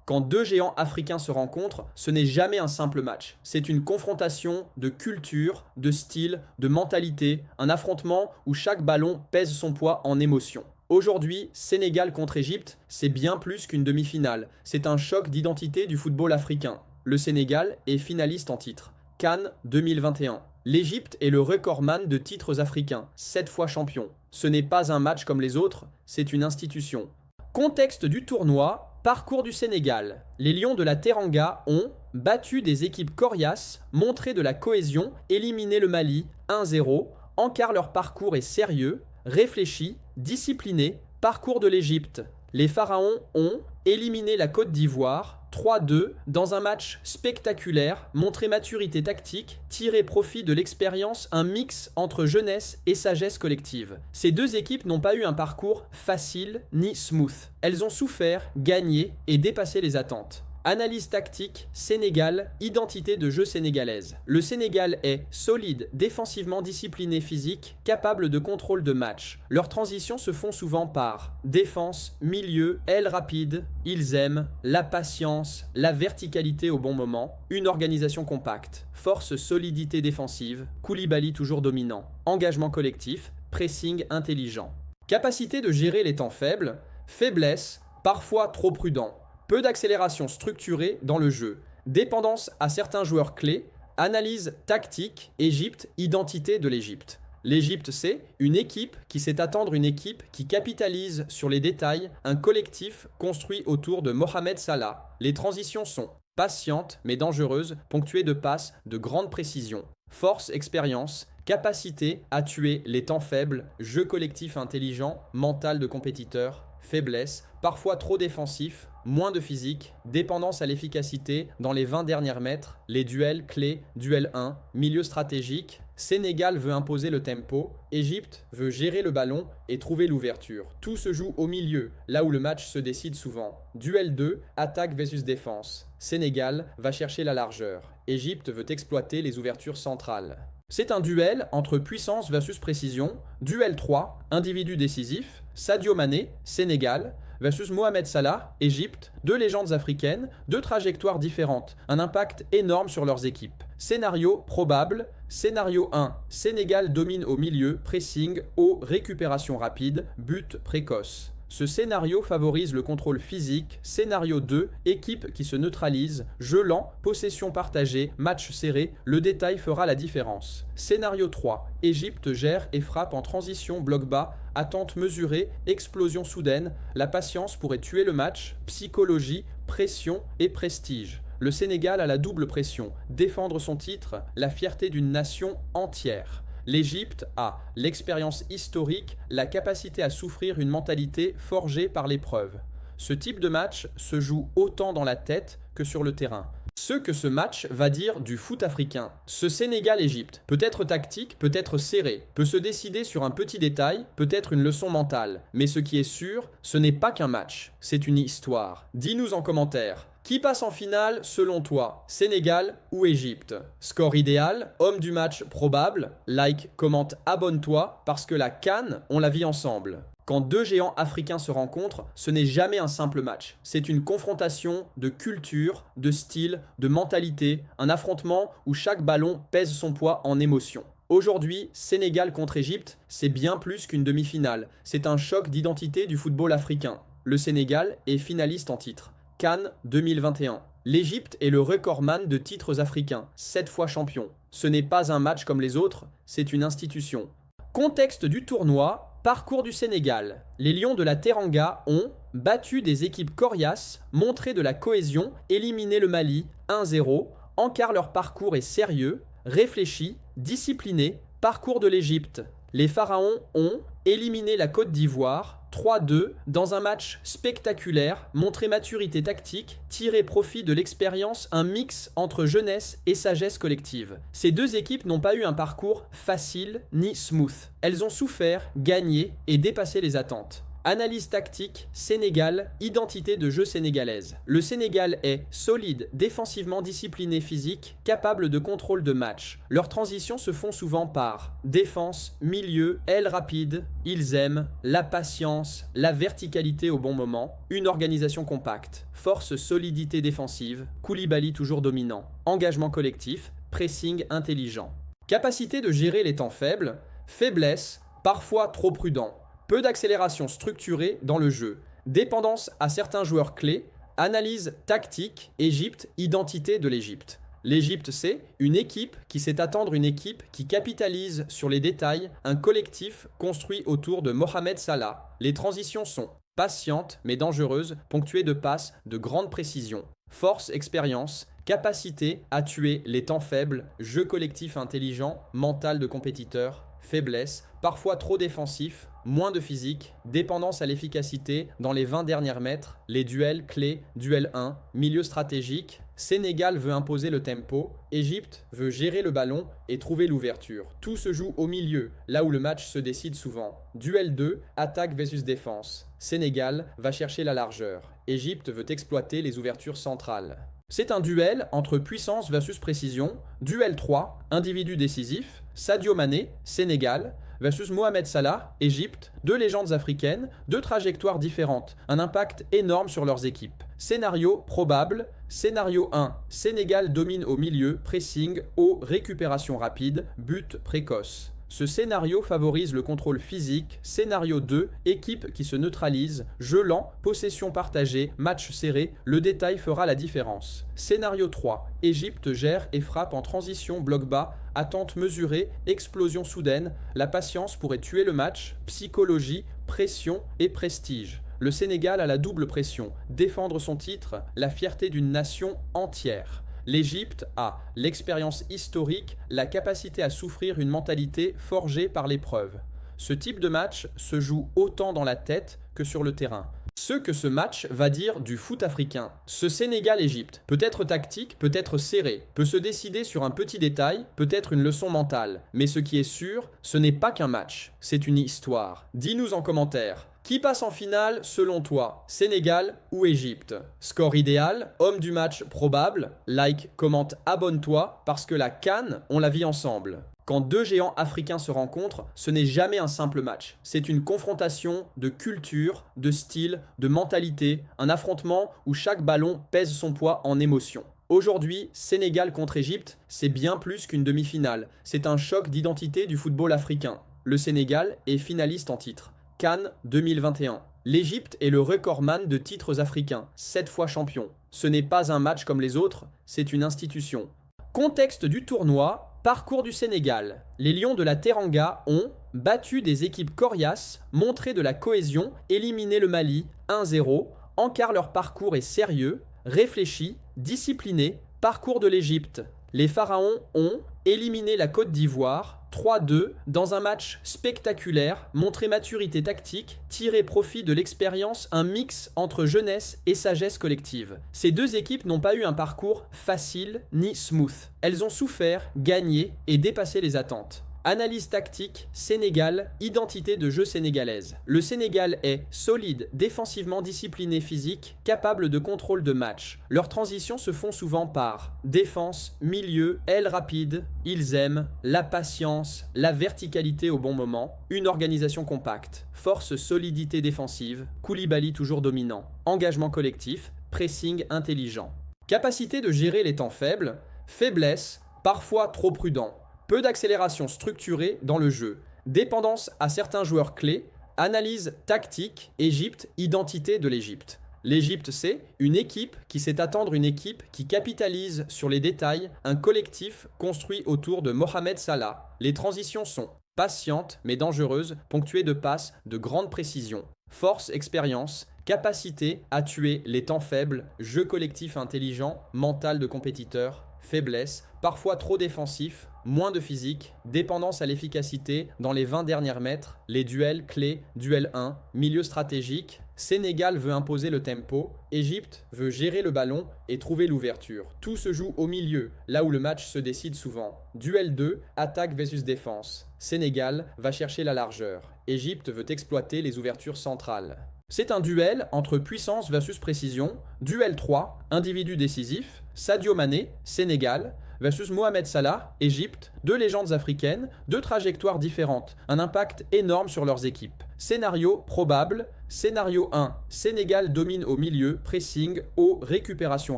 Quand deux géants africains se rencontrent, ce n'est jamais un simple match. C'est une confrontation de culture, de style, de mentalité, un affrontement où chaque ballon pèse son poids en émotion. Aujourd'hui, Sénégal contre Égypte, c'est bien plus qu'une demi-finale. C'est un choc d'identité du football africain. Le Sénégal est finaliste en titre. CAN 2021. L'Égypte est le recordman de titres africains, 7 fois champion. Ce n'est pas un match comme les autres, c'est une institution. Contexte du tournoi, parcours du Sénégal. Les Lions de la Teranga ont battu des équipes coriaces, montré de la cohésion, éliminé le Mali 1-0. En quart, leur parcours est sérieux, réfléchi, discipliné. Parcours de l'Égypte. Les Pharaons ont éliminé la Côte d'Ivoire 3-2 dans un match spectaculaire, montré maturité tactique, tiré profit de l'expérience, un mix entre jeunesse et sagesse collective. Ces deux équipes n'ont pas eu un parcours facile ni smooth. Elles ont souffert, gagné et dépassé les attentes. Analyse tactique, Sénégal, identité de jeu sénégalaise. Le Sénégal est solide, défensivement discipliné physique, capable de contrôle de match. Leurs transitions se font souvent par défense, milieu, aile rapide. Ils aiment la patience, la verticalité au bon moment, une organisation compacte, force, solidité défensive, Koulibaly toujours dominant, engagement collectif, pressing intelligent. Capacité de gérer les temps faibles, faiblesse, parfois trop prudent. Peu d'accélération structurée dans le jeu, dépendance à certains joueurs clés, analyse tactique, Égypte, identité de l'Égypte. L'Égypte, c'est une équipe qui sait attendre une équipe qui capitalise sur les détails, un collectif construit autour de Mohamed Salah. Les transitions sont patientes mais dangereuses, ponctuées de passes de grande précision. Force, expérience, capacité à tuer les temps faibles, jeu collectif intelligent, mental de compétiteur, faiblesse, parfois trop défensif, moins de physique, dépendance à l'efficacité dans les 20 derniers mètres, les duels clés, duel 1, milieu stratégique. Sénégal veut imposer le tempo, Égypte veut gérer le ballon et trouver l'ouverture. Tout se joue au milieu, là où le match se décide souvent. Duel 2, attaque versus défense. Sénégal va chercher la largeur, Égypte veut exploiter les ouvertures centrales. C'est un duel entre puissance versus précision. Duel 3, individu décisif. Sadio Mané, Sénégal, versus Mohamed Salah, Égypte. Deux légendes africaines, deux trajectoires différentes, un impact énorme sur leurs équipes. Scénario probable. Scénario 1, Sénégal domine au milieu, pressing, haut, récupération rapide, but précoce. Ce scénario favorise le contrôle physique. Scénario 2, équipe qui se neutralise, jeu lent, possession partagée, match serré, le détail fera la différence. Scénario 3, Égypte gère et frappe en transition bloc bas, attente mesurée, explosion soudaine, la patience pourrait tuer le match, psychologie, pression et prestige. Le Sénégal a la double pression, défendre son titre, la fierté d'une nation entière. L'Égypte a l'expérience historique, la capacité à souffrir une mentalité forgée par l'épreuve. Ce type de match se joue autant dans la tête que sur le terrain. Ce que ce match va dire du foot africain. Ce Sénégal-Égypte peut être tactique, peut être serré, peut se décider sur un petit détail, peut être une leçon mentale. Mais ce qui est sûr, ce n'est pas qu'un match, c'est une histoire. Dis-nous en commentaire. Qui passe en finale selon toi, Sénégal ou Égypte? Score idéal, homme du match probable, like, commente, abonne-toi, parce que la CAN, on la vit ensemble. Quand deux géants africains se rencontrent, ce n'est jamais un simple match. C'est une confrontation de culture, de style, de mentalité, un affrontement où chaque ballon pèse son poids en émotion. Aujourd'hui, Sénégal contre Égypte, c'est bien plus qu'une demi-finale. C'est un choc d'identité du football africain. Le Sénégal est finaliste en titre. CAN 2021. L'Égypte est le recordman de titres africains, 7 fois champion. Ce n'est pas un match comme les autres, c'est une institution. Contexte du tournoi, parcours du Sénégal. Les Lions de la Teranga ont battu des équipes coriaces, montré de la cohésion, éliminé le Mali 1-0. En quart, leur parcours est sérieux, réfléchi, discipliné. Parcours de l'Égypte. Les Pharaons ont éliminé la Côte d'Ivoire 3-2 dans un match spectaculaire, montré maturité tactique, tiré profit de l'expérience, un mix entre jeunesse et sagesse collective. Ces deux équipes n'ont pas eu un parcours facile ni smooth. Elles ont souffert, gagné et dépassé les attentes. Analyse tactique, Sénégal, identité de jeu sénégalaise. Le Sénégal est solide, défensivement discipliné physique, capable de contrôle de match. Leurs transitions se font souvent par défense, milieu, aile rapide. Ils aiment la patience, la verticalité au bon moment, une organisation compacte, force solidité défensive, Koulibaly toujours dominant, engagement collectif, pressing intelligent. Capacité de gérer les temps faibles, faiblesse, parfois trop prudent. Peu d'accélération structurée dans le jeu. Dépendance à certains joueurs clés. Analyse tactique. Égypte, identité de l'Égypte. L'Égypte, c'est une équipe qui sait attendre une équipe qui capitalise sur les détails, un collectif construit autour de Mohamed Salah. Les transitions sont patientes mais dangereuses, ponctuées de passes de grande précision. Force, expérience, capacité à tuer les temps faibles, jeu collectif intelligent, mental de compétiteur, faiblesse, parfois trop défensif, moins de physique, dépendance à l'efficacité dans les 20 derniers mètres, les duels clés, duel 1, milieu stratégique. Sénégal veut imposer le tempo, Égypte veut gérer le ballon et trouver l'ouverture. Tout se joue au milieu, là où le match se décide souvent. Duel 2, attaque versus défense. Sénégal va chercher la largeur. Égypte veut exploiter les ouvertures centrales. C'est un duel entre puissance versus précision. Duel 3, individu décisif. Sadio Mané, Sénégal, versus Mohamed Salah, Égypte. Deux légendes africaines, deux trajectoires différentes, un impact énorme sur leurs équipes. Scénario probable. Scénario 1, Sénégal domine au milieu, pressing, haut, récupération rapide, but précoce. Ce scénario favorise le contrôle physique. Scénario 2, équipe qui se neutralise, jeu lent, possession partagée, match serré, le détail fera la différence. Scénario 3, Égypte gère et frappe en transition bloc bas, attente mesurée, explosion soudaine, la patience pourrait tuer le match, psychologie, pression et prestige. Le Sénégal a la double pression, défendre son titre, la fierté d'une nation entière. L'Égypte a l'expérience historique, la capacité à souffrir une mentalité forgée par l'épreuve. Ce type de match se joue autant dans la tête que sur le terrain. Ce que ce match va dire du foot africain. Ce Sénégal-Égypte peut être tactique, peut être serré, peut se décider sur un petit détail, peut être une leçon mentale. Mais ce qui est sûr, ce n'est pas qu'un match, c'est une histoire. Dis-nous en commentaire. Qui passe en finale selon toi, Sénégal ou Égypte? Score idéal, homme du match probable, like, commente, abonne-toi, parce que la CAN, on la vit ensemble. Quand deux géants africains se rencontrent, ce n'est jamais un simple match. C'est une confrontation de culture, de style, de mentalité, un affrontement où chaque ballon pèse son poids en émotion. Aujourd'hui, Sénégal contre Égypte, c'est bien plus qu'une demi-finale. C'est un choc d'identité du football africain. Le Sénégal est finaliste en titre. CAN 2021. L'Égypte est le recordman de titres africains, 7 fois champion. Ce n'est pas un match comme les autres, c'est une institution. Contexte du tournoi, parcours du Sénégal. Les Lions de la Teranga ont battu des équipes coriaces, montré de la cohésion, éliminé le Mali 1-0, encarent leur parcours est sérieux, réfléchi, discipliné, parcours de l'Égypte. Les Pharaons ont éliminé la Côte d'Ivoire 3-2 dans un match spectaculaire, montré maturité tactique, tiré profit de l'expérience, un mix entre jeunesse et sagesse collective. Ces deux équipes n'ont pas eu un parcours facile ni smooth. Elles ont souffert, gagné et dépassé les attentes. Analyse tactique, Sénégal, identité de jeu sénégalaise. Le Sénégal est solide, défensivement discipliné physique, capable de contrôle de match. Leurs transitions se font souvent par défense, milieu, aile rapide. Ils aiment la patience, la verticalité au bon moment, une organisation compacte, force solidité défensive, Koulibaly toujours dominant, engagement collectif, pressing intelligent. Capacité de gérer les temps faibles, faiblesse, parfois trop prudent. Peu d'accélération structurée dans le jeu. Dépendance à certains joueurs clés. Analyse tactique. Égypte, identité de l'Égypte. L'Égypte, c'est une équipe qui sait attendre une équipe qui capitalise sur les détails, un collectif construit autour de Mohamed Salah. Les transitions sont patientes mais dangereuses, ponctuées de passes de grande précision. Force, expérience, capacité à tuer les temps faibles, jeu collectif intelligent, mental de compétiteur, faiblesse, parfois trop défensif, moins de physique, dépendance à l'efficacité dans les 20 derniers mètres, les duels clés, duel 1, milieu stratégique. Sénégal veut imposer le tempo, Égypte veut gérer le ballon et trouver l'ouverture. Tout se joue au milieu, là où le match se décide souvent. Duel 2, attaque versus défense. Sénégal va chercher la largeur. Égypte veut exploiter les ouvertures centrales. C'est un duel entre puissance versus précision. Duel 3, individu décisif. Sadio Mané, Sénégal, versus Mohamed Salah, Égypte, deux légendes africaines, deux trajectoires différentes, un impact énorme sur leurs équipes. Scénario probable, scénario 1, Sénégal domine au milieu, pressing, haut, récupération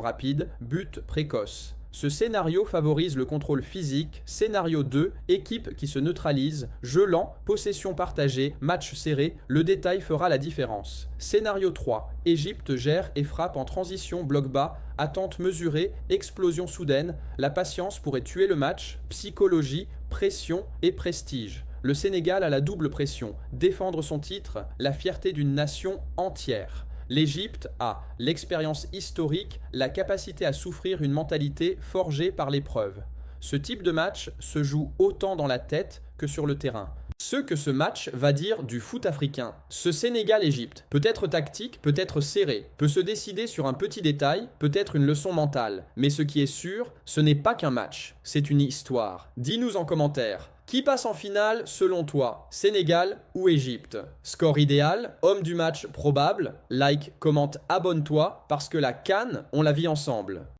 rapide, but précoce. Ce scénario favorise le contrôle physique. Scénario 2, équipe qui se neutralise, jeu lent, possession partagée, match serré, le détail fera la différence. Scénario 3, Égypte gère et frappe en transition bloc bas, attente mesurée, explosion soudaine, la patience pourrait tuer le match, psychologie, pression et prestige. Le Sénégal a la double pression, défendre son titre, la fierté d'une nation entière. L'Égypte a l'expérience historique, la capacité à souffrir une mentalité forgée par l'épreuve. Ce type de match se joue autant dans la tête que sur le terrain. Ce que ce match va dire du foot africain. Ce Sénégal-Égypte peut être tactique, peut être serré, peut se décider sur un petit détail, peut être une leçon mentale. Mais ce qui est sûr, ce n'est pas qu'un match, c'est une histoire. Dis-nous en commentaire. Qui passe en finale selon toi, Sénégal ou Égypte? Score idéal, homme du match probable, like, commente, abonne-toi, parce que la CAN, on la vit ensemble.